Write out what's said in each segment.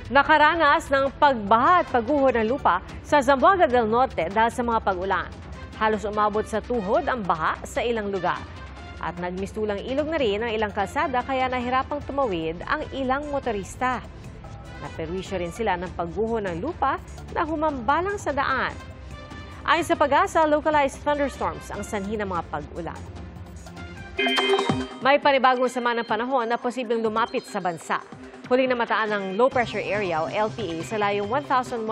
Nakaranas ng pagbaha at pagguho ng lupa sa Zamboanga del Norte dahil sa mga pag-ulan. Halos umabot sa tuhod ang baha sa ilang lugar. At nagmistulang ilog na rin ang ilang kalsada kaya nahirapang tumawid ang ilang motorista. Naperwisyo rin sila ng pagguho ng lupa na humambalang sa daan. Ayon sa Pag-asa, localized thunderstorms ang sanhi ng mga pag-ulan. May panibagong sama ng panahon na posibleng lumapit sa bansa. Huling namataan ng low pressure area o LPA sa layong 1,120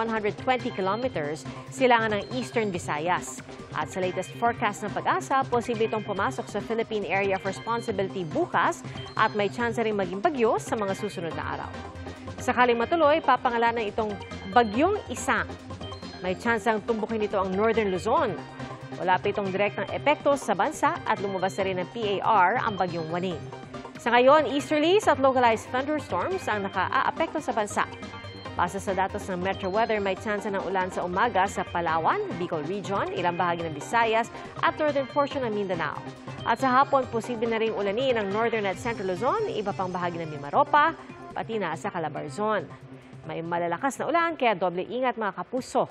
kilometers silangan ng Eastern Visayas. At sa latest forecast ng Pag-asa, posible itong pumasok sa Philippine Area of Responsibility bukas at may chance ring maging bagyo sa mga susunod na araw. Sakaling matuloy, papangalanan itong Bagyong Isang. May chance ang tumbukin nito ang Northern Luzon. Wala pa itong direktang epekto sa bansa at lumabas na rin ng PAR ang Bagyong Waning. Sa ngayon, easterlies at localized thunderstorms ang naka-aapekto sa bansa. Base sa datos ng Metro Weather, may chance ng ulan sa umaga sa Palawan, Bicol Region, ilang bahagi ng Visayas at northern portion ng Mindanao. At sa hapon, posible na rin ulanin ang northern at central Luzon, iba pang bahagi ng Mimaropa, pati na sa Calabarzon. May malalakas na ulan kaya doble ingat mga kapuso.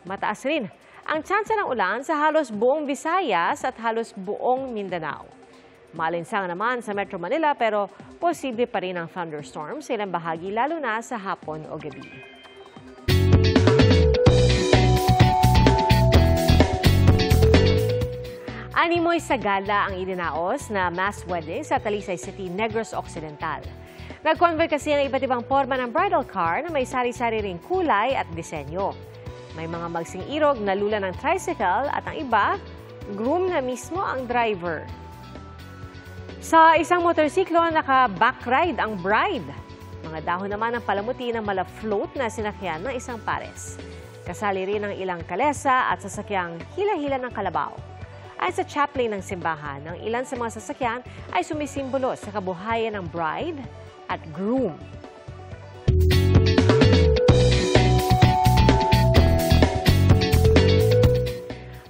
Mataas rin ang tsansa ng ulan sa halos buong Visayas at halos buong Mindanao. Maalinsang naman sa Metro Manila pero posible pa rin ang thunderstorms sa ilang bahagi lalo na sa hapon o gabi. Animoy sagala ang idinaos na mass wedding sa Talisay City, Negros Occidental. Nag-convert kasi ang iba't ibang forma ng bridal car na may sari-sari ring kulay at disenyo. May mga magsing irog na lula ng tricycle at ang iba, groom na mismo ang driver. Sa isang motorsiklo, naka-backride ang bride. Mga dahon naman ang palamuti ng mala-float na sinakyan ng isang pares. Kasali rin ang ilang kalesa at sasakyang hila-hila ng kalabaw. Ayon sa chaplain ng simbahan, ang ilan sa mga sasakyan ay sumisimbolo sa kabuhayan ng bride at groom.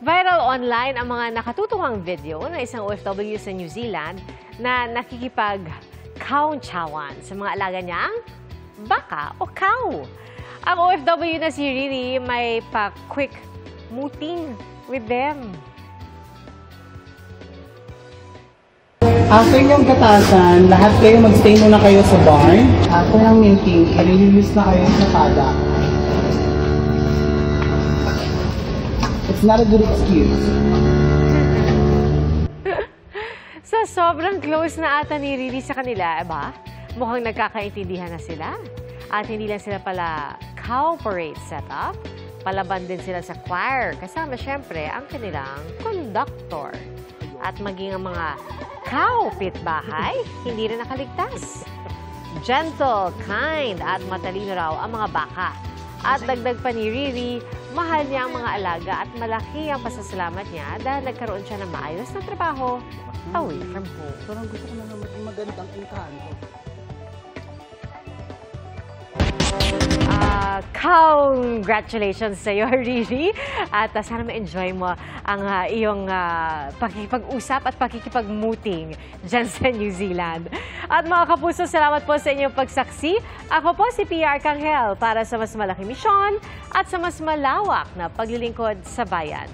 Viral online ang mga nakatutuwang video ng isang OFW sa New Zealand na nakikipag-chow-chowan sa mga alaga niyang baka o cow. Ang OFW na si Riri may pa-quick mooting with them. After yung gatasan, lahat kayo magstay muna kayo sa barn. After ng milking, i-release na kayo sa pada. It's not a good excuse. Sa sobrang close na ata ni Riri sa kanila, ba? Mukhang nagkakaintindihan na sila. At hindi lang sila pala cow parade setup, palaban din sila sa choir. Kasama syempre ang kanilang conductor. At maging ang mga cow pit bahay, hindi rin nakaligtas. Gentle, kind at matalino raw ang mga baka. At dagdag pa ni Riri, mahal niya ang mga alaga at malaki ang pasasalamat niya dahil nagkaroon siya ng maayos na trabaho away from home. Parang gusto ko na naman magandang engkanto. Congratulations sa iyo, Riri. At sana ma-enjoy mo ang iyong pakikipag-usap at pakikipag-mooting dyan sa New Zealand. At mga kapuso, salamat po sa inyong pagsaksi. Ako po si PR Kanghel para sa mas malaking misyon at sa mas malawak na paglilingkod sa bayan.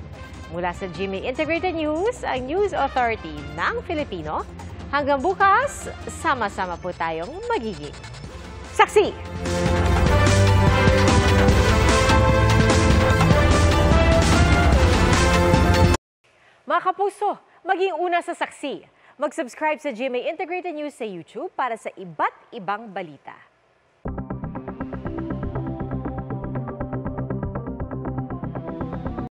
Mula sa GMA Integrated News, ang News Authority ng Filipino. Hanggang bukas, sama-sama po tayong magiging saksi! Mga kapuso, maging una sa saksi. Mag-subscribe sa GMA Integrated News sa YouTube para sa iba't ibang balita.